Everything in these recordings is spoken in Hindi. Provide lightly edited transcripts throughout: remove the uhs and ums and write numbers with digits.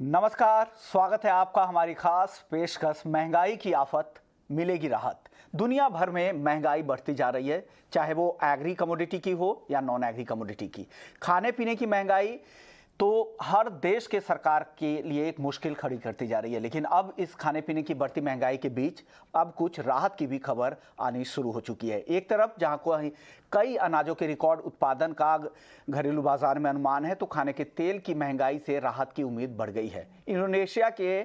नमस्कार, स्वागत है आपका हमारी खास पेशकश महंगाई की आफत मिलेगी राहत। दुनिया भर में महंगाई बढ़ती जा रही है, चाहे वो एग्री कमोडिटी की हो या नॉन एग्री कमोडिटी की। खाने पीने की महंगाई तो हर देश के सरकार के लिए एक मुश्किल खड़ी करती जा रही है, लेकिन अब इस खाने पीने की बढ़ती महंगाई के बीच अब कुछ राहत की भी खबर आनी शुरू हो चुकी है। एक तरफ जहां कई अनाजों के रिकॉर्ड उत्पादन का घरेलू बाजार में अनुमान है, तो खाने के तेल की महंगाई से राहत की उम्मीद बढ़ गई है। इंडोनेशिया के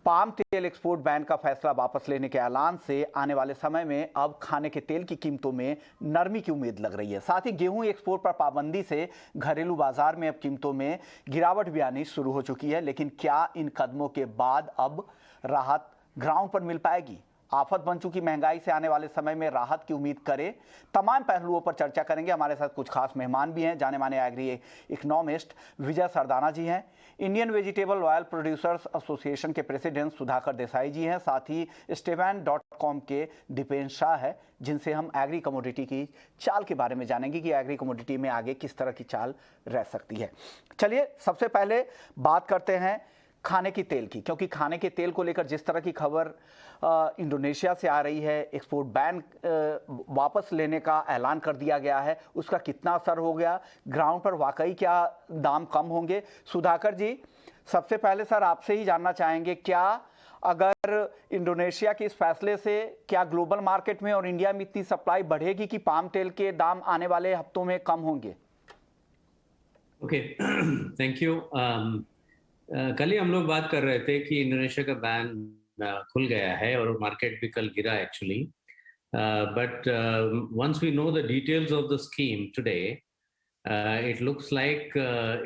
पाम तेल एक्सपोर्ट बैन का फैसला वापस लेने के ऐलान से आने वाले समय में अब खाने के तेल की कीमतों में नरमी की उम्मीद लग रही है। साथ ही गेहूं एक्सपोर्ट पर पाबंदी से घरेलू बाजार में अब कीमतों में गिरावट भी आनी शुरू हो चुकी है। लेकिन क्या इन कदमों के बाद अब राहत ग्राउंड पर मिल पाएगी? आफत बन चुकी महंगाई से आने वाले समय में राहत की उम्मीद करें, तमाम पहलुओं पर चर्चा करेंगे। हमारे साथ कुछ खास मेहमान भी हैं। जाने माने एग्री इकोनॉमिस्ट विजय सरदाना जी हैं, Indian vegetable oil producers association के प्रेसिडेंट सुधाकर देसाई जी हैं, साथ ही स्टेवन.com के दीपेन शाह है, जिनसे हम एग्री कमोडिटी की चाल के बारे में जानेंगे कि एग्री कमोडिटी में आगे किस तरह की चाल रह सकती है। चलिए सबसे पहले बात करते हैं खाने की तेल की, क्योंकि खाने के तेल को लेकर जिस तरह की खबर इंडोनेशिया से आ रही है, एक्सपोर्ट बैन वापस लेने का ऐलान कर दिया गया है, उसका कितना असर हो गया, ग्राउंड पर वाकई क्या दाम कम होंगे? सुधाकर जी, सबसे पहले सर आपसे ही जानना चाहेंगे, क्या अगर इंडोनेशिया के इस फैसले से क्या ग्लोबल मार्केट में और इंडिया में इतनी सप्लाई बढ़ेगी कि पाम तेल के दाम आने वाले हफ्तों में कम होंगे? Okay, thank you. कल ही हम लोग बात कर रहे थे कि इंडोनेशिया का बैन खुल गया है और मार्केट भी कल गिरा actually, but once we know the details of the scheme today, it looks like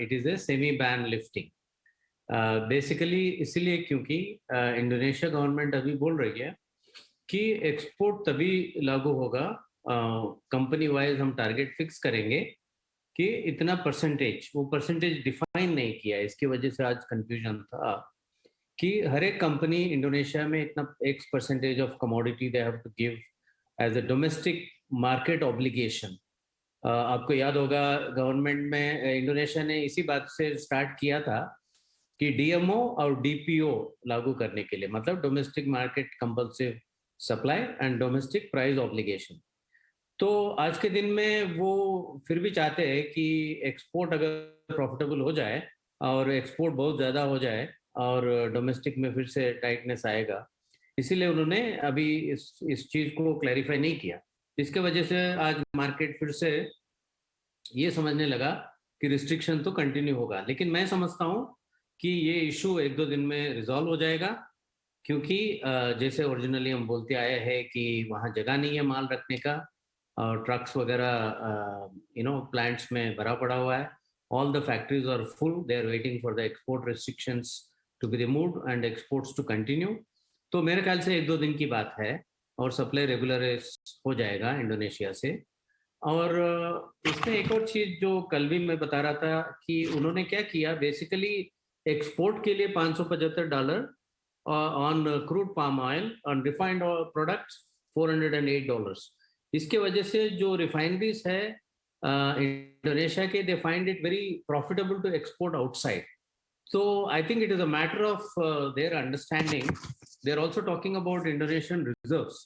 it is a semi ban lifting. Basically इसलिए क्योंकि इंडोनेशिया गवर्नमेंट अभी बोल रही है कि एक्सपोर्ट तभी लागू होगा, कंपनी वाइज हम टारगेट फिक्स करेंगे कि इतना परसेंटेज, वो परसेंटेज डिफाइन नहीं किया। इसकी वजह से आज कंफ्यूजन था कि हर एक कंपनी इंडोनेशिया में इतना X percentage of commodity they have to give as a domestic market obligation. आपको याद होगा गवर्नमेंट में इंडोनेशिया ने इसी बात से स्टार्ट किया था कि डीएमओ और डीपीओ लागू करने के लिए, मतलब domestic market compulsive supply and domestic price obligation. तो आज के दिन में वो फिर भी चाहते हैं कि एक्सपोर्ट अगर प्रॉफिटेबल हो जाए और एक्सपोर्ट बहुत ज़्यादा हो जाए और डोमेस्टिक में फिर से टाइटनेस आएगा, इसीलिए उन्होंने अभी इस चीज़ को क्लैरिफाई नहीं किया। इसके वजह से आज मार्केट फिर से ये समझने लगा कि रिस्ट्रिक्शन तो कंटिन्यू होगा। लेकिन मैं समझता हूँ कि ये इशू एक दो दिन में रिजॉल्व हो जाएगा, क्योंकि जैसे ओरिजिनली हम बोलते आए हैं कि वहाँ जगह नहीं है माल रखने का, और ट्रक्स वगैरह प्लांट्स में भरा पड़ा हुआ है। All the factories are full, they are waiting for the export restrictions to be removed and exports to continue. तो मेरे ख्याल से एक दो दिन की बात है और सप्लाई रेगुलराइज हो जाएगा इंडोनेशिया से। और इसमें एक और चीज जो कल भी मैं बता रहा था कि उन्होंने क्या किया, बेसिकली एक्सपोर्ट के लिए $575 on crude palm oil, on refined products $408। इसके वजह से जो रिफाइनरीज है इंडोनेशिया के, they find it very profitable to export outside. So I think it is a matter of their understanding. They are also talking about Indonesian reserves.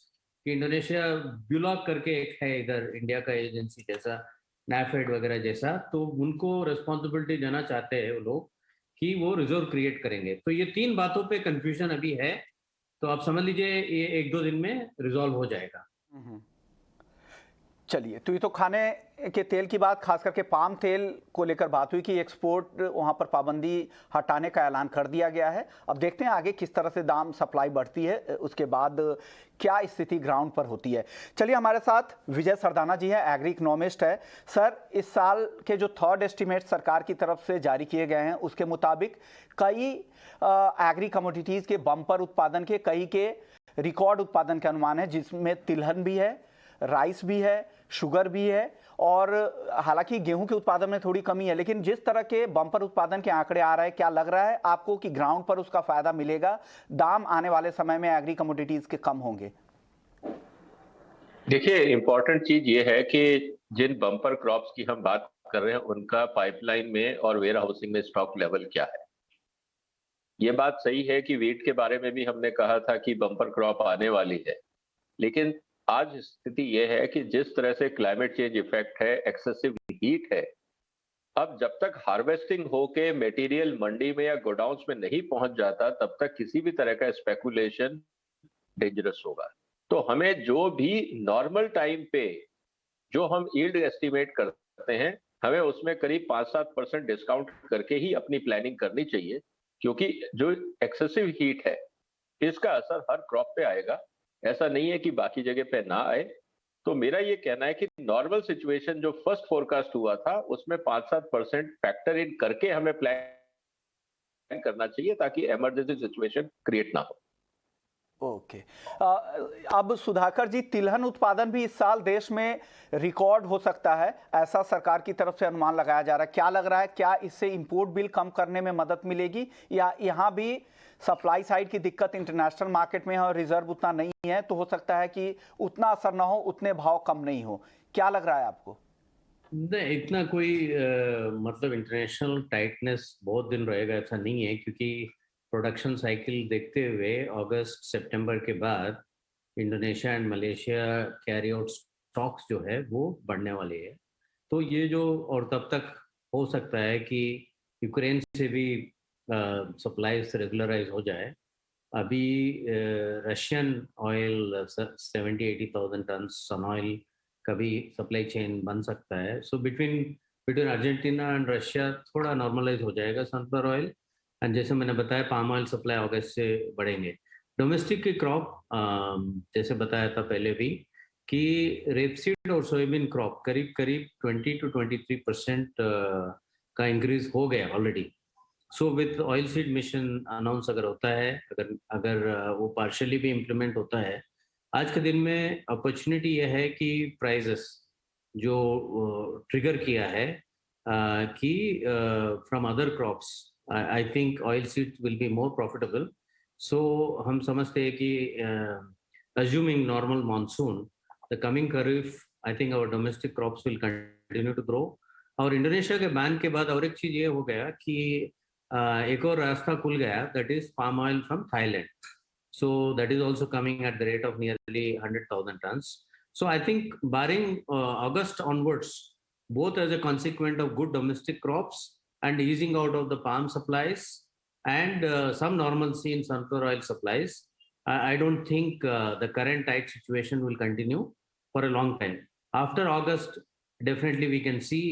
कि इंडोनेशिया ब्यूलॉग करके एक है इधर इंडिया का एजेंसी जैसा, नैफेड वगैरह जैसा, तो उनको रिस्पॉन्सिबिलिटी देना चाहते हैं वो लोग कि वो रिजर्व क्रिएट करेंगे। तो ये तीन बातों पे कंफ्यूजन अभी है, तो आप समझ लीजिए ये एक दो दिन में रिजॉल्व हो जाएगा। चलिए, तो ये तो खाने के तेल की बात, खास करके पाम तेल को लेकर बात हुई कि एक्सपोर्ट वहाँ पर पाबंदी हटाने का ऐलान कर दिया गया है। अब देखते हैं आगे किस तरह से दाम सप्लाई बढ़ती है, उसके बाद क्या स्थिति ग्राउंड पर होती है। चलिए, हमारे साथ विजय सरदाना जी हैं, एग्री इकोनॉमिस्ट है। सर, इस साल के जो थर्ड एस्टीमेट सरकार की तरफ से जारी किए गए हैं, उसके मुताबिक कई एग्री कमोडिटीज़ के बम्पर उत्पादन के, कई के रिकॉर्ड उत्पादन के अनुमान है, जिसमें तिलहन भी है, राइस भी है, शुगर भी है, और हालांकि गेहूं के उत्पादन में थोड़ी कमी है। लेकिन जिस तरह के बम्पर उत्पादन के आंकड़े आ रहे हैं, क्या लग रहा है आपको कि ग्राउंड पर उसका फायदा मिलेगा? दाम आने वाले समय में एग्री कमोडिटीज के कम होंगे? देखिए, इंपॉर्टेंट चीज ये है कि जिन बम्पर क्रॉप्स की हम बात कर रहे हैं उनका पाइपलाइन में और वेयर हाउसिंग में स्टॉक लेवल क्या है। ये बात सही है कि वीट के बारे में भी हमने कहा था कि बम्पर क्रॉप आने वाली है, लेकिन आज स्थिति ये है कि जिस तरह से क्लाइमेट चेंज इफेक्ट है, एक्सेसिव हीट है, अब जब तक हार्वेस्टिंग होके मटेरियल मंडी में या गोडाउन्स में नहीं पहुंच जाता, तब तक किसी भी तरह का स्पेकुलेशन डेंजरस होगा। तो हमें जो भी नॉर्मल टाइम पे जो हम यील्ड एस्टिमेट करते हैं, हमें उसमें करीब 5-7% डिस्काउंट करके ही अपनी प्लानिंग करनी चाहिए, क्योंकि जो एक्सेसिव हीट है, इसका असर हर क्रॉप पे आएगा। ऐसा नहीं है कि बाकी जगह पे ना आए। तो मेरा ये कहना है कि नॉर्मल सिचुएशन जो फर्स्ट फोरकास्ट हुआ था, उसमें 5-7% फैक्टर इन करके हमें प्लान करना चाहिए, ताकि इमरजेंसी सिचुएशन क्रिएट ना हो। ओके। अब सुधाकर जी, तिलहन उत्पादन भी इस साल देश में रिकॉर्ड हो सकता है, ऐसा सरकार की तरफ से अनुमान लगाया जा रहा है। क्या लग रहा है, क्या इससे इंपोर्ट बिल कम करने में मदद मिलेगी, या यहाँ भी सप्लाई साइड की दिक्कत इंटरनेशनल मार्केट में है और रिजर्व उतना नहीं है, तो हो सकता है कि उतना असर ना हो, उतने भाव कम नहीं हो? क्या लग रहा है आपको? नहीं, इतना कोई मतलब इंटरनेशनल टाइटनेस बहुत दिन रहेगा ऐसा नहीं है, क्योंकि प्रोडक्शन साइकिल देखते हुए अगस्त सितंबर के बाद Indonesia and Malaysia carry out stocks जो है वो बढ़ने वाले हैं। तो ये जो, और तब तक हो सकता है कि यूक्रेन से भी सप्लाईज रेगुलराइज हो जाए। अभी रशियन ऑयल 70-80,000 टन सन ऑयल का भी सप्लाई चेन बन सकता है। So between between Argentina and Russia थोड़ा नॉर्मलाइज हो जाएगा सनफ्लावर ऑयल। एंड जैसे मैंने बताया, पाम ऑयल सप्लाई अगस्त से बढ़ेंगे। डोमेस्टिक की क्रॉप जैसे बताया था पहले भी कि रेपसीड और सोयाबीन क्रॉप करीब करीब 20-23% का इंक्रीज हो गया already. So with oil seed mission announce अगर होता है, अगर अगर वो पार्शियली भी इम्प्लीमेंट होता है, आज के दिन में अपॉर्चुनिटी यह है कि प्राइजेस जो ट्रिगर किया है कि from other crops, I think oil seed will be more profitable. So हम समझते हैं कि assuming normal monsoon, the coming kharif, I think our domestic crops will continue to grow. और इंडोनेशिया के बैन के बाद और एक चीज ये हो गया कि एक और रास्ता खुल गया, that is palm oil from Thailand. So that is also coming at the rate of nearly 100,000 tons. So I think barring August onwards, both as a consequence of good domestic crops and easing out of the palm supplies and some normalcy in sunflower oil supplies, I don't think the current tight situation will continue for a long time. After August, definitely we can see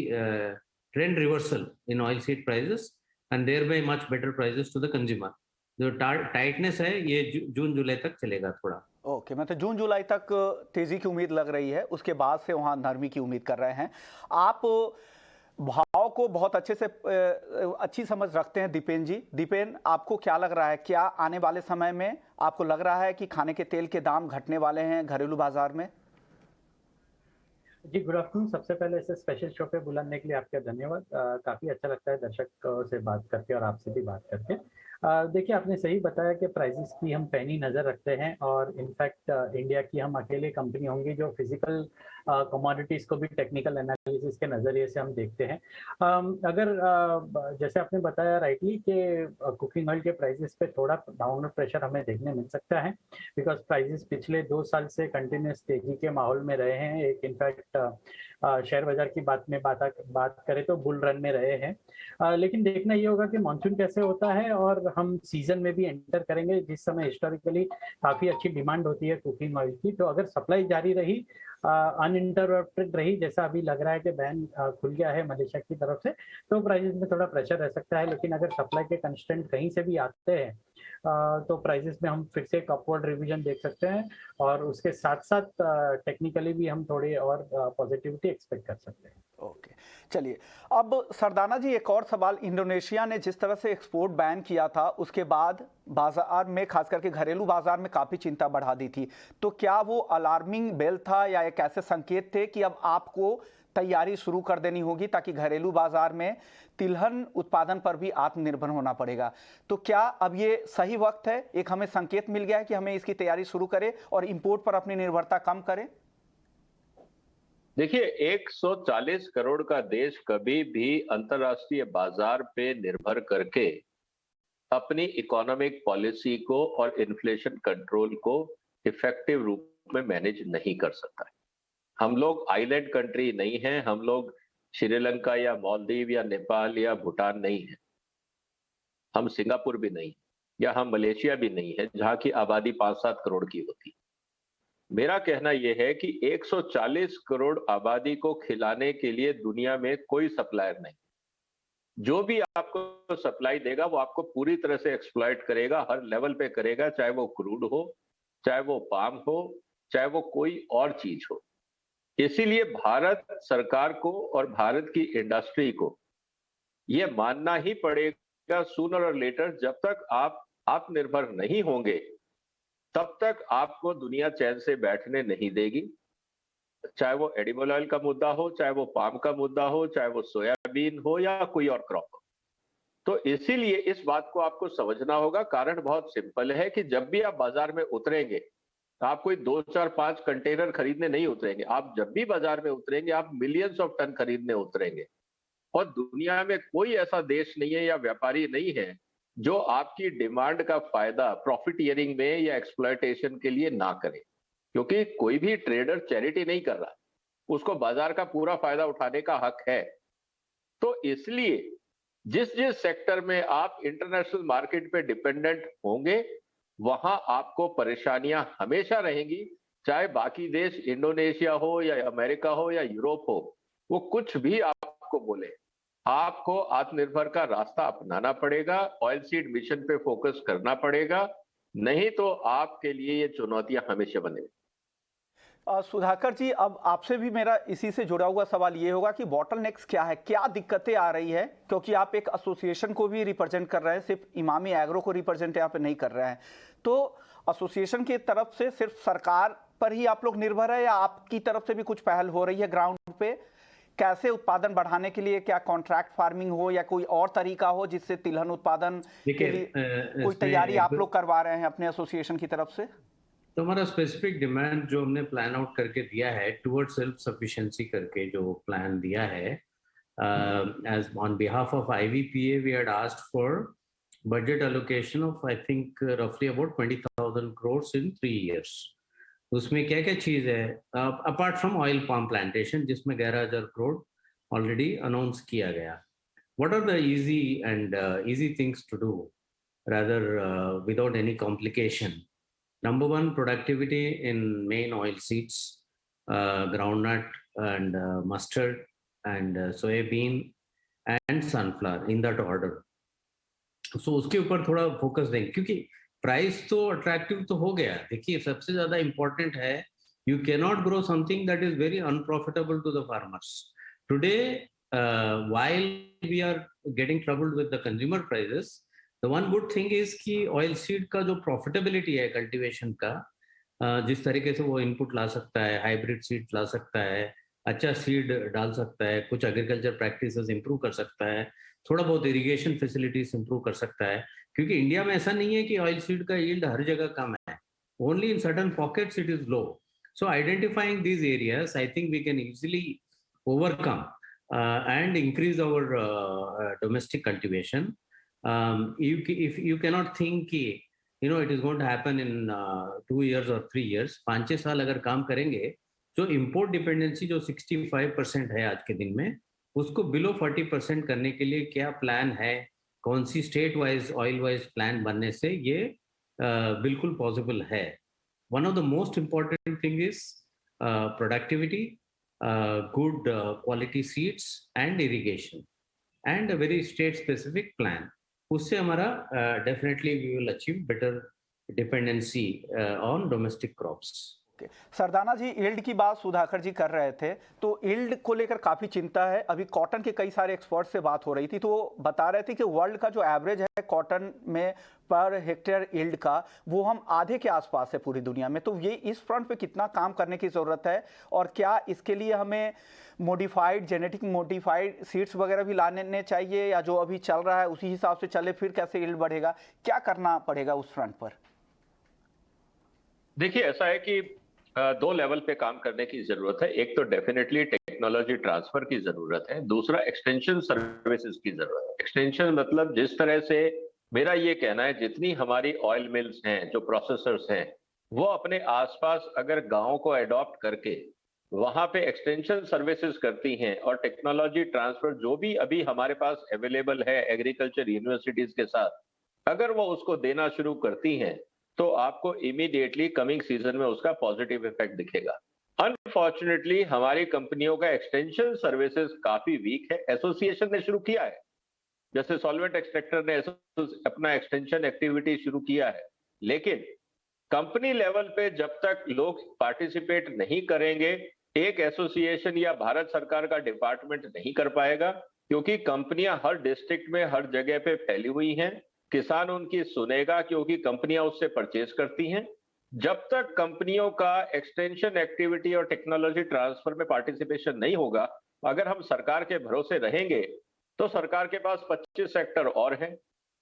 trend reversal in oilseed prices and thereby much better prices to the consumer. जो टाइटनेस है ये जून जुलाई तक चलेगा थोड़ा। ओके, मतलब जून जुलाई तक तेजी की उम्मीद लग रही है, उसके बाद से वहाँ नरमी की उम्मीद कर रहे हैं आप। भाव को बहुत अच्छे से अच्छी समझ रखते हैं दीपेन जी। दीपेन, आपको क्या लग रहा है, क्या आने वाले समय में आपको लग रहा है कि खाने के तेल के दाम घटने वाले हैं घरेलू बाजार में? जी, गुड आफ्टरनून। सबसे पहले इसे स्पेशल शो पे बुलाने के लिए आपका धन्यवाद। काफ़ी अच्छा लगता है दर्शक से बात करके और आपसे भी बात करके। देखिए, आपने सही बताया कि प्राइसेस की हम पैनी नज़र रखते हैं और इनफैक्ट इंडिया की हम अकेले कंपनी होंगी जो फिजिकल कमोडिटीज़ को भी टेक्निकल एनालिसिस के नज़रिए से हम देखते हैं। अगर जैसे आपने बताया राइटली कि कुकिंग ऑयल के प्राइसेस पे थोड़ा डाउनवर्ड प्रेशर हमें देखने मिल सकता है, बिकॉज प्राइसेस पिछले 2 साल से कंटिन्यूस तेजी के माहौल में रहे हैं। एक इनफैक्ट शेयर बाजार की बात करें तो बुल रन में रहे हैं। लेकिन देखना ये होगा कि मानसून कैसे होता है और हम सीजन में भी एंटर करेंगे, जिस समय हिस्टोरिकली काफ़ी अच्छी डिमांड होती है कुकिंग ऑयल की। तो अगर सप्लाई जारी रही, अनइंटरप्टेड रही, जैसा अभी लग रहा है कि बैन खुल गया है मलेशिया की तरफ से, तो प्राइसेस में थोड़ा प्रेशर रह सकता है। लेकिन अगर सप्लाई के कंस्ट्रेंट कहीं से भी आते हैं तो प्राइसेस में हम फिर से एक अपवर्ड रिवीजन देख सकते हैं और उसके साथ साथ टेक्निकली भी हम थोड़ी और पॉजिटिविटी एक्सपेक्ट कर सकते हैं। ओके, चलिए। अब सरदाना जी, एक और सवाल। इंडोनेशिया ने जिस तरह से एक्सपोर्ट बैन किया था, उसके बाद बाजार में, खास करके घरेलू बाजार में काफ़ी चिंता बढ़ा दी थी। तो क्या वो अलार्मिंग बेल था या एक ऐसे संकेत थे कि अब आपको तैयारी शुरू कर देनी होगी, ताकि घरेलू बाजार में तिलहन उत्पादन पर भी आत्मनिर्भर होना पड़ेगा? तो क्या अब ये सही वक्त है, एक हमें संकेत मिल गया है कि हमें इसकी तैयारी शुरू करें और इंपोर्ट पर अपनी निर्भरता कम करें? देखिए, 140 करोड़ का देश कभी भी अंतर्राष्ट्रीय बाजार पे निर्भर करके अपनी इकोनॉमिक पॉलिसी को और इन्फ्लेशन कंट्रोल को इफेक्टिव रूप में मैनेज नहीं कर सकता है। हम लोग आइलैंड कंट्री नहीं हैं, हम लोग श्रीलंका या मालदीव या नेपाल या भूटान नहीं है, हम सिंगापुर भी नहीं, या हम मलेशिया भी नहीं है जहां की आबादी 5-7 करोड़ की होती। मेरा कहना यह है कि 140 करोड़ आबादी को खिलाने के लिए दुनिया में कोई सप्लायर नहीं। जो भी आपको सप्लाई देगा वो आपको पूरी तरह से एक्सप्लॉइट करेगा, हर लेवल पे करेगा, चाहे वो क्रूड हो, चाहे वो पाम हो, चाहे वो कोई और चीज हो। इसीलिए भारत सरकार को और भारत की इंडस्ट्री को यह मानना ही पड़ेगा सूनर और लेटर, जब तक आप आत्मनिर्भर नहीं होंगे तब तक आपको दुनिया चैन से बैठने नहीं देगी। चाहे वो एडिबल ऑयल का मुद्दा हो, चाहे वो पाम का मुद्दा हो, चाहे वो सोयाबीन हो या कोई और क्रॉप हो। तो इसीलिए इस बात को आपको समझना होगा। कारण बहुत सिंपल है कि जब भी आप बाजार में उतरेंगे, आप कोई 2, 4, 5 कंटेनर खरीदने नहीं उतरेंगे। आप जब भी बाजार में उतरेंगे, आप मिलियंस ऑफ टन खरीदने उतरेंगे। और दुनिया में कोई ऐसा देश नहीं है या व्यापारी नहीं है जो आपकी डिमांड का फायदा प्रॉफिटियरिंग में या एक्सप्लॉयटेशन के लिए ना करे, क्योंकि कोई भी ट्रेडर चैरिटी नहीं कर रहा, उसको बाजार का पूरा फायदा उठाने का हक है। तो इसलिए जिस जिस सेक्टर में आप इंटरनेशनल मार्केट पे डिपेंडेंट होंगे, वहां आपको परेशानियां हमेशा रहेंगी। चाहे बाकी देश इंडोनेशिया हो या अमेरिका हो या यूरोप हो, वो कुछ भी आपको बोले, आपको आत्मनिर्भर का रास्ता अपनाना पड़ेगा, ऑयल सीड मिशन पे फोकस करना पड़ेगा, नहीं तो आपके लिए ये चुनौतियां हमेशा बनेगी। सुधाकर जी, अब आपसे भी मेरा इसी से जुड़ा हुआ सवाल ये होगा कि बॉटलनेक्स क्या है, क्या दिक्कतें आ रही है, क्योंकि आप एक एसोसिएशन को भी रिप्रेजेंट कर रहे हैं, सिर्फ इमामी एग्रो को रिप्रेजेंट यहाँ पे नहीं कर रहे हैं। तो एसोसिएशन की तरफ से सिर्फ सरकार पर ही आप लोग निर्भर है या आपकी तरफ से भी कुछ पहल हो रही है ग्राउंड पे? कैसे उत्पादन बढ़ाने के लिए, क्या कॉन्ट्रैक्ट फार्मिंग हो या कोई और तरीका हो जिससे तिलहन उत्पादन के लिए कोई तैयारी आप लोग करवा रहे हैं अपने एसोसिएशन की तरफ से? तो हमारा स्पेसिफिक डिमांड जो हमने प्लान आउट करके दिया है टुवर्ड सेल्फ सफिशिएंसी करके जो प्लान दिया है, as on behalf of IVPA we had asked for budget allocation of I think रफली अबाउट 20,000 करोड़ इन 3 years। उसमें क्या क्या चीज है apart from oil palm plantation जिसमें 11,000 करोड़ ऑलरेडी अनाउंस किया गया। What are the easy things to do rather without any complication? Number one, productivity in main oil seeds, groundnut and mustard and soybean and sunflower in that order. So उसके ऊपर थोड़ा फोकस देंगे क्योंकि प्राइस तो अट्रैक्टिव तो हो गया। देखिए सबसे ज्यादा इंपॉर्टेंट है, you can not grow something that is very unprofitable to the farmers today. While we are getting troubled with the consumer prices, the one good thing is कि ऑयल सीड का जो प्रॉफिटेबिलिटी है कल्टीवेशन का, जिस तरीके से वो इनपुट ला सकता है, हाइब्रिड सीड ला सकता है, अच्छा सीड डाल सकता है, कुछ एग्रीकल्चर प्रैक्टिसेस इंप्रूव कर सकता है, थोड़ा बहुत इरिगेशन फैसिलिटीज इंप्रूव कर सकता है। क्योंकि इंडिया में ऐसा नहीं है कि ऑयल सीड का यील्ड हर जगह कम है, only in certain pockets it is low. So identifying these areas I think we can easily overcome and increase our domestic cultivation. If you cannot think कि it is going to happen in 2 years or 3 years, 5-6 साल अगर काम करेंगे, जो इम्पोर्ट डिपेंडेंसी जो 65% है आज के दिन में, उसको बिलो 40% करने के लिए क्या प्लान है, कौन सी state wise oil wise plan बनने से ये बिल्कुल पॉसिबल है। One of the most important thing is productivity, good quality seeds and irrigation and a very state specific plan. उससे हमारा definitely we will achieve better dependency on domestic crops. Sardana ji, yield की बात सुधाकर जी कर रहे थे, तो यील्ड को लेकर काफ़ी चिंता है। अभी कॉटन के कई सारे एक्सपर्ट से बात हो रही थी, तो वो बता रहे थे कि वर्ल्ड का जो एवरेज है कॉटन में पर हेक्टेयर यील्ड का, वो हम आधे के आसपास है पूरी दुनिया में। तो ये इस फ्रंट पे कितना काम करने की ज़रूरत है, और क्या इसके लिए हमें मॉडिफाइड जेनेटिक मॉडिफाइड सीड्स वगैरह भी लाने चाहिए, या जो अभी चल रहा है उसी हिसाब से चले, फिर कैसे यील्ड बढ़ेगा, क्या करना पड़ेगा उस फ्रंट पर? देखिए ऐसा है कि 2 लेवल पे काम करने की जरूरत है। एक तो डेफिनेटली टेक्नोलॉजी ट्रांसफर की जरूरत है, दूसरा एक्सटेंशन सर्विसेज की जरूरत है। एक्सटेंशन मतलब जिस तरह से मेरा ये कहना है जितनी हमारी ऑयल मिल्स हैं, जो प्रोसेसर्स हैं, वो अपने आसपास अगर गांवों को अडॉप्ट करके वहां पे एक्सटेंशन सर्विसेज करती हैं और टेक्नोलॉजी ट्रांसफर जो भी अभी हमारे पास अवेलेबल है एग्रीकल्चर यूनिवर्सिटीज के साथ, अगर वो उसको देना शुरू करती हैं तो आपको इमीडिएटली कमिंग सीजन में उसका पॉजिटिव इफेक्ट दिखेगा। अनफॉर्चुनेटली हमारी कंपनियों का एक्सटेंशन सर्विसेज काफी वीक है। एसोसिएशन ने शुरू किया है, जैसे सॉल्वेंट एक्सट्रैक्टर ने अपना एक्सटेंशन एक्टिविटी शुरू किया है, लेकिन कंपनी लेवल पे जब तक लोग पार्टिसिपेट नहीं करेंगे, एक एसोसिएशन या भारत सरकार का डिपार्टमेंट नहीं कर पाएगा, क्योंकि कंपनियां हर डिस्ट्रिक्ट में हर जगह पे फैली हुई हैं। किसान उनकी सुनेगा क्योंकि कंपनियां उससे परचेज करती हैं। जब तक कंपनियों का एक्सटेंशन एक्टिविटी और टेक्नोलॉजी ट्रांसफर में पार्टिसिपेशन नहीं होगा, अगर हम सरकार के भरोसे रहेंगे तो सरकार के पास 25 सेक्टर और हैं।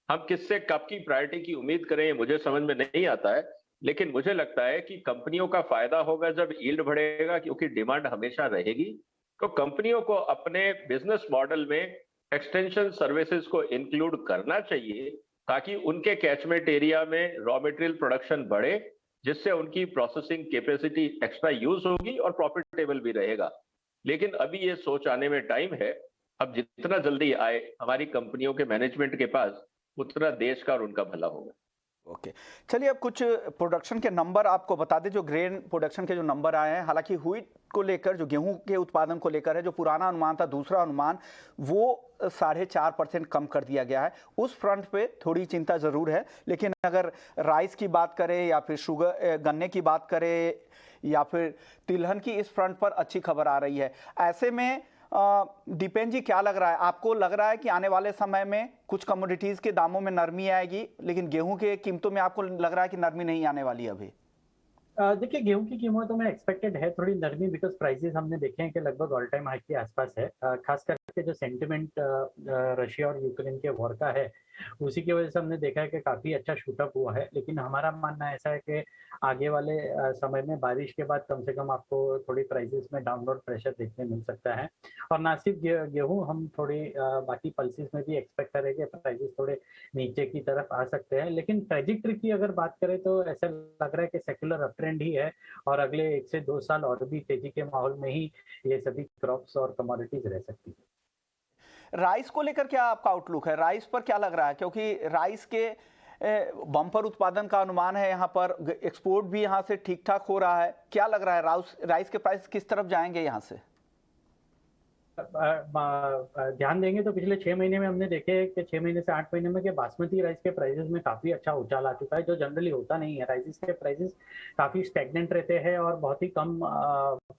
हम किससे कब की प्रायोरिटी की उम्मीद करें मुझे समझ में नहीं आता है, लेकिन मुझे लगता है कि कंपनियों का फायदा होगा जब यील्ड बढ़ेगा, क्योंकि डिमांड हमेशा रहेगी। तो कंपनियों को अपने बिजनेस मॉडल में एक्सटेंशन सर्विसेज को इंक्लूड करना चाहिए, ताकि उनके कैचमेंट एरिया में रॉ मटेरियल प्रोडक्शन बढ़े, जिससे उनकी प्रोसेसिंग कैपेसिटी एक्स्ट्रा यूज होगी और प्रॉफिटेबल भी रहेगा। लेकिन अभी ये सोच आने में टाइम है। अब जितना जल्दी आए हमारी कंपनियों के मैनेजमेंट के पास, उतना देश का और उनका भला होगा। ओके, चलिए अब कुछ प्रोडक्शन के नंबर आपको बता दें, जो ग्रेन प्रोडक्शन के जो नंबर आए हैं। हालांकि व्हीट को लेकर, जो गेहूं के उत्पादन को लेकर है, जो पुराना अनुमान था, दूसरा अनुमान, वो 4.5% कम कर दिया गया है। उस फ्रंट पे थोड़ी चिंता ज़रूर है। लेकिन अगर राइस की बात करें या फिर शुगर गन्ने की बात करें या फिर तिलहन की, इस फ्रंट पर अच्छी खबर आ रही है। ऐसे में दीपेन जी, क्या लग रहा है आपको? लग रहा है कि आने वाले समय में कुछ कमोडिटीज के दामों में नरमी आएगी, लेकिन गेहूं के कीमतों में आपको लग रहा है कि नरमी नहीं आने वाली अभी? देखिए, गेहूं की कीमतों में एक्सपेक्टेड है थोड़ी नरमी, बिकॉज प्राइसेस हमने देखे हैं कि लगभग ऑल टाइम हाई के आसपास है। खास करके जो सेंटिमेंट रशिया और यूक्रेन के वॉर का है, उसी की वजह से हमने देखा है कि काफी अच्छा शूटअप हुआ है। लेकिन हमारा मानना ऐसा है कि आगे वाले समय में बारिश के बाद कम से कम आपको थोड़ी प्राइसेस में डाउनवर्ड प्रेशर देखने मिल सकता है। और ना सिर्फ गेहूं, हम थोड़ी बाकी पल्सेस में भी एक्सपेक्ट करें कि प्राइसेस थोड़े नीचे की तरफ आ सकते हैं। लेकिन ट्रेजेक्टरी की अगर बात करें तो ऐसा लग रहा है कि सेक्युलर अपट्रेंड ही है, और अगले 1 से 2 साल और भी तेजी के माहौल में ही ये सभी क्रॉप्स और कमोडिटीज रह सकती है। राइस को लेकर क्या आपका आउटलुक है? राइस पर क्या लग रहा है? क्योंकि राइस के बम्पर उत्पादन का अनुमान है यहाँ पर, एक्सपोर्ट भी यहाँ से ठीक ठाक हो रहा है। क्या लग रहा है राइस के प्राइस किस तरफ जाएंगे यहाँ से? ध्यान देंगे तो पिछले 6 महीने में हमने देखे कि 6 महीने से 8 महीने में कि बासमती राइस के प्राइसेस में काफी अच्छा उछाल आ चुका है, जो जनरली होता नहीं है। राइसेस के प्राइसेस काफी स्टैग्नेंट रहते हैं और बहुत ही कम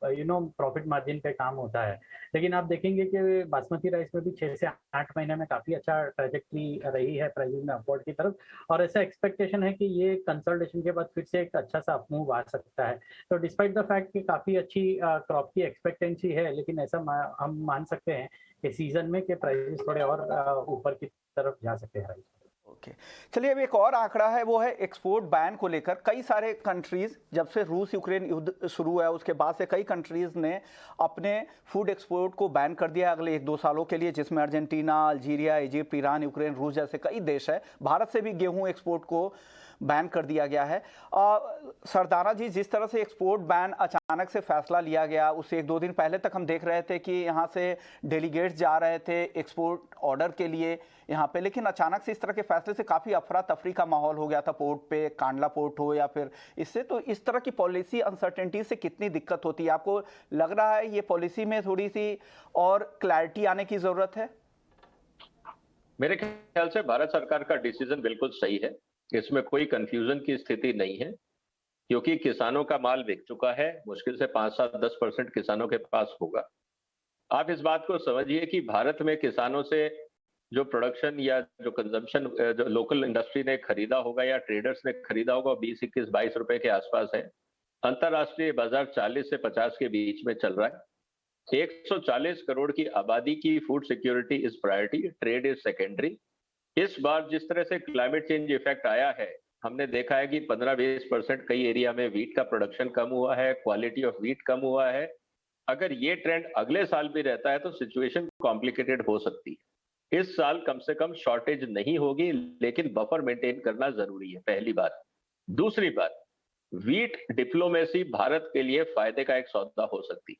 प्रॉफिट मार्जिन पे काम होता है। लेकिन आप देखेंगे कि बासमती राइस में भी 6 से 8 महीने में काफी अच्छा ट्रेजेक्टरी रही है प्राइसेस में अपवर्ड की तरफ, और ऐसा एक्सपेक्टेशन है कि ये कंसल्टेशन के बाद फिर से एक अच्छा सा अपमूव आ सकता है। तो डिस्पाइट द फैक्ट कि काफी अच्छी क्रॉप की एक्सपेक्टेंसी है, लेकिन ऐसा हम मान सकते हैं कि सीजन में के प्राइसेस थोड़े और ऊपर की तरफ जा सकते हैं। ओके, चलिए अब एक और आंकड़ा है, वो है एक्सपोर्ट बैन को लेकर। कई सारे कंट्रीज, जब से रूस यूक्रेन युद्ध शुरू हुआ है उसके बाद से कई कंट्रीज ने अपने फूड एक्सपोर्ट को बैन कर दिया अगले 1-2 सालों के लिए, जिसमें Argentina, Algeria, Egypt, Iran, Ukraine, रूस जैसे कई देश है। भारत से भी गेहूं एक्सपोर्ट को बैन कर दिया गया है। सरदाना जी, जिस तरह से एक्सपोर्ट बैन अचानक से फैसला लिया गया, उससे 1-2 दिन पहले तक हम देख रहे थे कि यहाँ से डेलीगेट्स जा रहे थे एक्सपोर्ट ऑर्डर के लिए यहाँ पे, लेकिन अचानक से इस तरह के फैसले से काफ़ी अफरा तफरी का माहौल हो गया था पोर्ट पे, कांडला पोर्ट हो या फिर इससे। तो इस तरह की पॉलिसी अनसर्टेनिटी से कितनी दिक्कत होती है? आपको लग रहा है ये पॉलिसी में थोड़ी सी और क्लैरिटी आने की ज़रूरत है? मेरे ख्याल से भारत सरकार का डिसीजन बिल्कुल सही है, इसमें कोई कंफ्यूजन की स्थिति नहीं है, क्योंकि किसानों का माल बिक चुका है। मुश्किल से 5-7-10% किसानों के पास होगा। आप इस बात को समझिए कि भारत में किसानों से जो प्रोडक्शन या जो कंजम्पशन जो लोकल इंडस्ट्री ने खरीदा होगा या ट्रेडर्स ने खरीदा होगा, 20-21-22 रुपए के आसपास है। अंतरराष्ट्रीय बाजार 40 से 50 के बीच में चल रहा है। 140 करोड़ की आबादी की food security is priority, trade is secondary. इस बार जिस तरह से क्लाइमेट चेंज इफेक्ट आया है, हमने देखा है कि 15-20% कई एरिया में व्हीट का प्रोडक्शन कम हुआ है, क्वालिटी ऑफ व्हीट कम हुआ है। अगर ये ट्रेंड अगले साल भी रहता है तो सिचुएशन कॉम्प्लिकेटेड हो सकती है। इस साल कम से कम शॉर्टेज नहीं होगी, लेकिन बफर मेंटेन करना जरूरी है, पहली बात। दूसरी बात, वीट डिप्लोमेसी भारत के लिए फायदे का एक सौदा हो सकती है।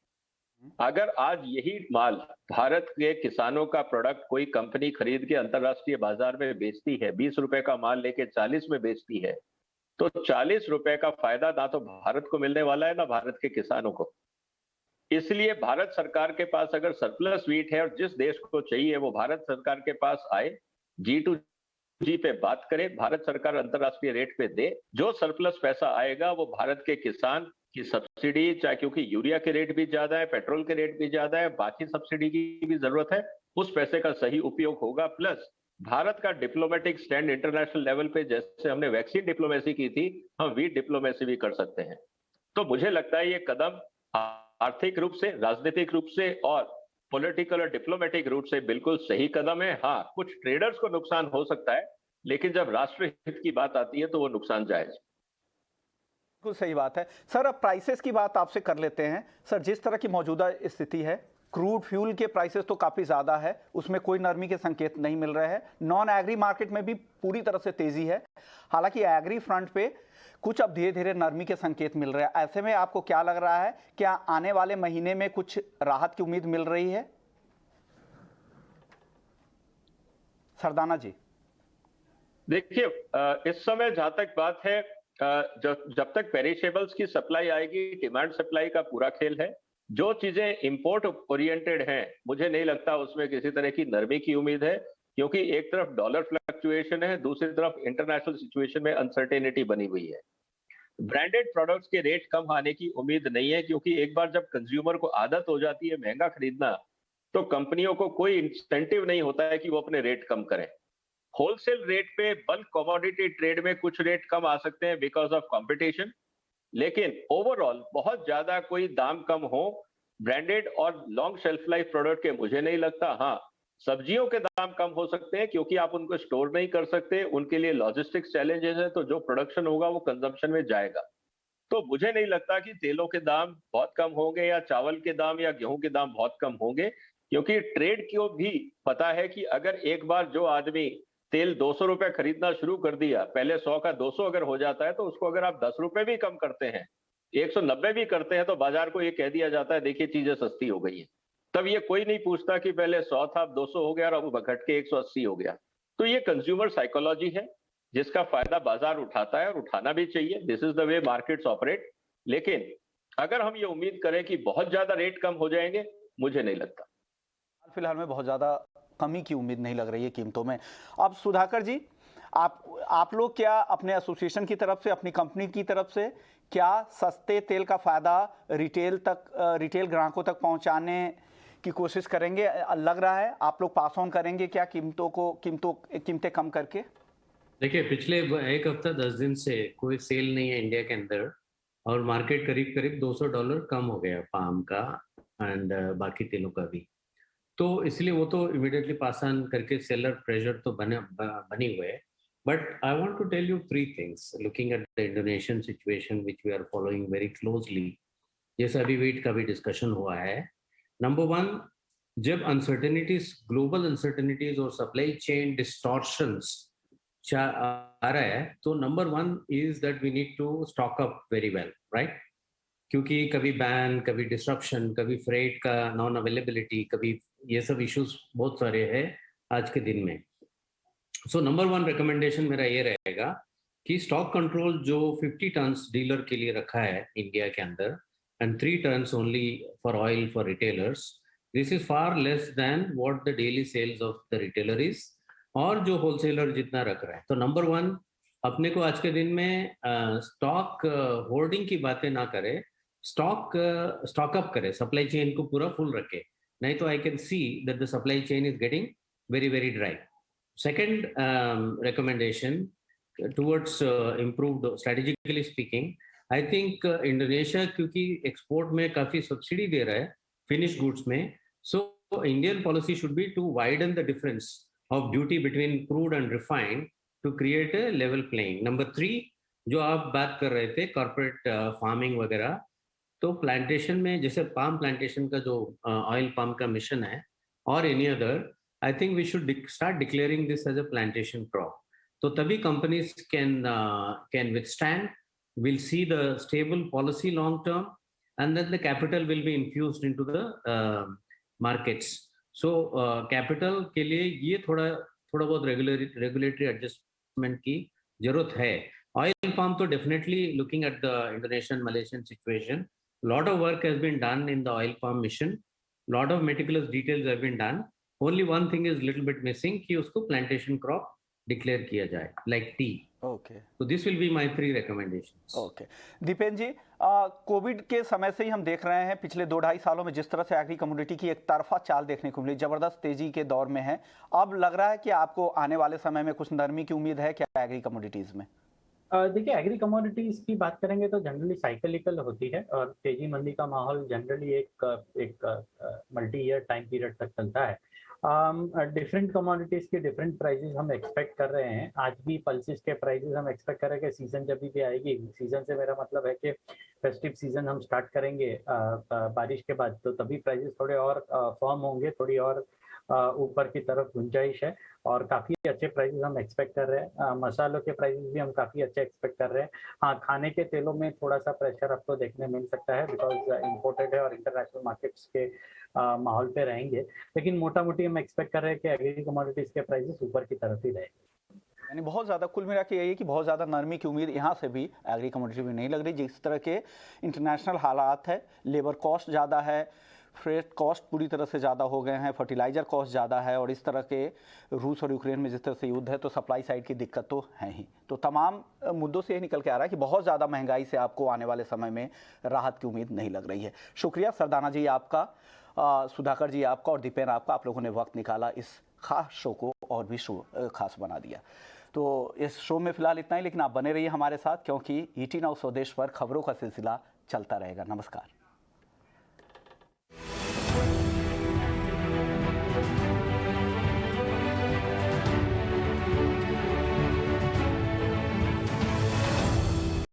अगर आज यही माल भारत के किसानों का प्रोडक्ट कोई कंपनी खरीद के अंतरराष्ट्रीय बाजार में बेचती है, 20 रुपए का माल लेके 40 में बेचती है, तो 40 रुपए का फायदा ना तो भारत को मिलने वाला है ना भारत के किसानों को। इसलिए भारत सरकार के पास अगर सरप्लस वीट है और जिस देश को चाहिए वो भारत सरकार के पास आए, G2G पे बात करे, भारत सरकार अंतरराष्ट्रीय रेट पे दे, जो सरप्लस पैसा आएगा वो भारत के किसान की सब्सिडी, चाहे क्योंकि यूरिया के रेट भी ज्यादा है, पेट्रोल के रेट भी ज्यादा है, बाकी सब्सिडी की भी जरूरत है, उस पैसे का सही उपयोग होगा। प्लस भारत का डिप्लोमेटिक स्टैंड इंटरनेशनल लेवल पे, जैसे हमने वैक्सीन डिप्लोमेसी की थी, हम वीट डिप्लोमेसी भी कर सकते हैं। तो मुझे लगता है ये कदम आर्थिक रूप से, राजनीतिक रूप से और पॉलिटिकल और डिप्लोमेटिक रूप से बिल्कुल सही कदम है। हाँ, कुछ ट्रेडर्स को नुकसान हो सकता है, लेकिन जब राष्ट्र हित की बात आती है तो वो नुकसान जायज। बिल्कुल सही बात है सर। अब प्राइसेस की बात आपसे कर लेते हैं सर। जिस तरह की मौजूदा स्थिति है, क्रूड फ्यूल के प्राइसेस तो काफ़ी ज़्यादा है, उसमें कोई नरमी के संकेत नहीं मिल रहे हैं। नॉन एग्री मार्केट में भी पूरी तरह से तेज़ी है, हालांकि एग्री फ्रंट पे कुछ अब धीरे धीरे नरमी के संकेत मिल रहे हैं। ऐसे में आपको क्या लग रहा है, क्या आने वाले महीने में कुछ राहत की उम्मीद मिल रही है? सरदाना जी। देखिए, इस समय जहां तक बात है, जब तक पेरिशेबल्स की सप्लाई आएगी, डिमांड सप्लाई का पूरा खेल है। जो चीजें इंपोर्ट ओरिएंटेड हैं, मुझे नहीं लगता उसमें किसी तरह की नरमी की उम्मीद है, क्योंकि एक तरफ डॉलर फ्लक्चुएशन है, दूसरी तरफ इंटरनेशनल सिचुएशन में अनसर्टेनिटी बनी हुई है। ब्रांडेड प्रोडक्ट्स के रेट कम आने की उम्मीद नहीं है, क्योंकि एक बार जब कंज्यूमर को आदत हो जाती है महंगा खरीदना, तो कंपनियों को कोई इंसेंटिव नहीं होता है कि वो अपने रेट कम करें। होलसेल रेट पे बल्क कमोडिटी ट्रेड में कुछ रेट कम आ सकते हैं बिकॉज ऑफ कंपटीशन, लेकिन ओवरऑल बहुत ज्यादा कोई दाम कम हो ब्रांडेड और लॉन्ग शेल्फ लाइफ प्रोडक्ट के, मुझे नहीं लगता। हाँ, सब्जियों के दाम कम हो सकते हैं क्योंकि आप उनको स्टोर नहीं कर सकते, उनके लिए लॉजिस्टिक्स चैलेंजेस है, तो जो प्रोडक्शन होगा वो कंजम्पशन में जाएगा। तो मुझे नहीं लगता कि तेलों के दाम बहुत कम होंगे या चावल के दाम या गेहूं के दाम बहुत कम होंगे, क्योंकि ट्रेड को भी पता है कि अगर एक बार जो आदमी तेल 200 रुपए खरीदना शुरू कर दिया, पहले 100 का 200 अगर हो जाता है, तो उसको अगर आप 10 रुपए भी कम करते हैं, 190 भी करते हैं, तो बाजार को ये कह दिया जाता है देखिए चीजें सस्ती हो गई है। तब ये कोई नहीं पूछता कि पहले 100 था, अब 200 हो गया और अब घट के 180 हो गया। तो ये कंज्यूमर साइकोलॉजी है जिसका फायदा बाजार उठाता है और उठाना भी चाहिए। This is the way markets operate. लेकिन अगर हम ये उम्मीद करें कि बहुत ज्यादा रेट कम हो जाएंगे, मुझे नहीं लगता। फिलहाल में बहुत ज्यादा कमी की उम्मीद नहीं लग रही है कीमतों में। अब सुधाकर जी, आप लोग क्या अपने एसोसिएशन की तरफ से, अपनी कंपनी की तरफ से क्या सस्ते तेल का फायदा रिटेल ग्राहकों तक पहुंचाने की कोशिश करेंगे? लग रहा है आप लोग पास ऑन करेंगे क्या कीमतें कम करके? देखिए, पिछले एक हफ्ता 10 दिन से कोई सेल नहीं है इंडिया के अंदर, और मार्केट करीब करीब $200 कम हो गया पाम का एंड बाकी तेलों का भी। तो इसलिए वो तो इमीडिएटली पास ऑन करके सेलर प्रेशर तो बनी हुए है। But I want to tell you 3 things looking at the Indonesian situation which we are following very closely. जैसे अभी वेट का भी डिस्कशन हुआ है। नंबर 1, जब अनसर्टेनिटीज, ग्लोबल अनसर्टेनिटीज और सप्लाई चेन डिस्टॉर्शंस आ रहा है, तो number 1 is that we need to stock up very well, right? क्योंकि कभी बैन, कभी डिस्ट्रप्शन, कभी फ्रेट का नॉन अवेलेबिलिटी, कभी ये सब इश्यूज बहुत सारे हैं आज के दिन में। सो नंबर 1 रिकमेंडेशन मेरा ये रहेगा कि स्टॉक कंट्रोल जो 50 टन्स डीलर के लिए रखा है इंडिया के अंदर and 3 tons only for oil for retailers, this is far less than what the daily sales of the retailer is, और जो होलसेलर जितना रख रहा है। तो नंबर 1, अपने को आज के दिन में स्टॉक होर्डिंग की बातें ना करें, स्टॉक अप करे, सप्लाई चेन को पूरा फुल रखे, नहीं तो I can see that the supply chain is getting very very dry. Second recommendation towards improved strategically speaking, I think Indonesia क्योंकि एक्सपोर्ट में काफी सब्सिडी दे रहा है फिनिश गुड्स में, so Indian policy should be to widen the difference of duty between crude and refined to create a level playing. Number 3, जो आप बात कर रहे थे कॉर्पोरेट फार्मिंग वगैरह, तो प्लांटेशन में जैसे पाम प्लांटेशन का जो ऑयल पाम का मिशन है और any other, I think we should start declaring this as a plantation crop. So तभी companies can withstand. We'll see the stable policy long term, and then the capital will be infused into the markets. So capital के लिए ये थोड़ा बहुत regulatory adjustment की जरूरत है. Oil palm तो definitely looking at the Indonesian Malaysian situation, lot of work has been done in the oil palm mission. Lot of meticulous details have been done. Only one thing is little bit missing कि उसको plantation crop declare किया जाए, like tea. Okay So this will be my 3 recommendations. Okay Dipen ji, Covid के समय से ही हम देख रहे हैं पिछले 2-2.5 सालों में जिस तरह से एग्री कमोडिटी की एक तरफा चाल देखने को मिली, जबरदस्त तेजी के दौर में है. अब लग रहा है कि आपको आने वाले समय में कुछ नरमी की उम्मीद है क्या एग्री कमोडिटीज में? देखिए, एग्री कमोडिटीज की बात करेंगे तो जनरली साइक्लिकल होती है और तेजी मंदी का माहौल जनरली एक मल्टी ईयर टाइम पीरियड तक चलता है. डिफरेंट कमोडिटीज के डिफरेंट प्राइसेस हम एक्सपेक्ट कर रहे हैं. आज भी पल्सेस के प्राइसेस हम एक्सपेक्ट कर रहे हैं कि सीजन जब भी आएगी, सीजन से मेरा मतलब है कि फेस्टिव सीजन हम स्टार्ट करेंगे बारिश के बाद, तो तभी प्राइसेस थोड़े और फर्म होंगे, थोड़ी और ऊपर की तरफ गुंजाइश है और काफ़ी अच्छे प्राइसेस हम एक्सपेक्ट कर रहे हैं. मसालों के प्राइसेस भी हम काफ़ी अच्छे एक्सपेक्ट कर रहे हैं. हाँ, खाने के तेलों में थोड़ा सा प्रेशर आपको देखने मिल सकता है बिकॉज इम्पोर्टेड है और इंटरनेशनल मार्केट्स के माहौल पे रहेंगे, लेकिन मोटा मोटी हम एक्सपेक्ट कर रहे हैं कि एग्री कमोडिटीज के प्राइसेस ऊपर की तरफ ही रहेंगे. यानी बहुत ज़्यादा कुल मिला के यही है कि बहुत ज़्यादा नरमी की उम्मीद यहाँ से भी एग्री कमोडिटी में नहीं लग रही. जिस तरह के इंटरनेशनल हालात है, लेबर कॉस्ट ज़्यादा है, फ्रेट कॉस्ट पूरी तरह से ज़्यादा हो गए हैं, फर्टिलाइज़र कॉस्ट ज़्यादा है और इस तरह के रूस और यूक्रेन में जिस तरह से युद्ध है तो सप्लाई साइड की दिक्कत तो है ही. तो तमाम मुद्दों से ये निकल के आ रहा है कि बहुत ज़्यादा महंगाई से आपको आने वाले समय में राहत की उम्मीद नहीं लग रही है. शुक्रिया सरदाना जी आपका, सुधाकर जी आपका और दीपेन आपका. आप लोगों ने वक्त निकाला इस खास शो को और भी खास बना दिया. तो इस शो में फिलहाल इतना ही, लेकिन आप बने रहिए हमारे साथ क्योंकि ET नाउ स्वदेश पर खबरों का सिलसिला चलता रहेगा. नमस्कार.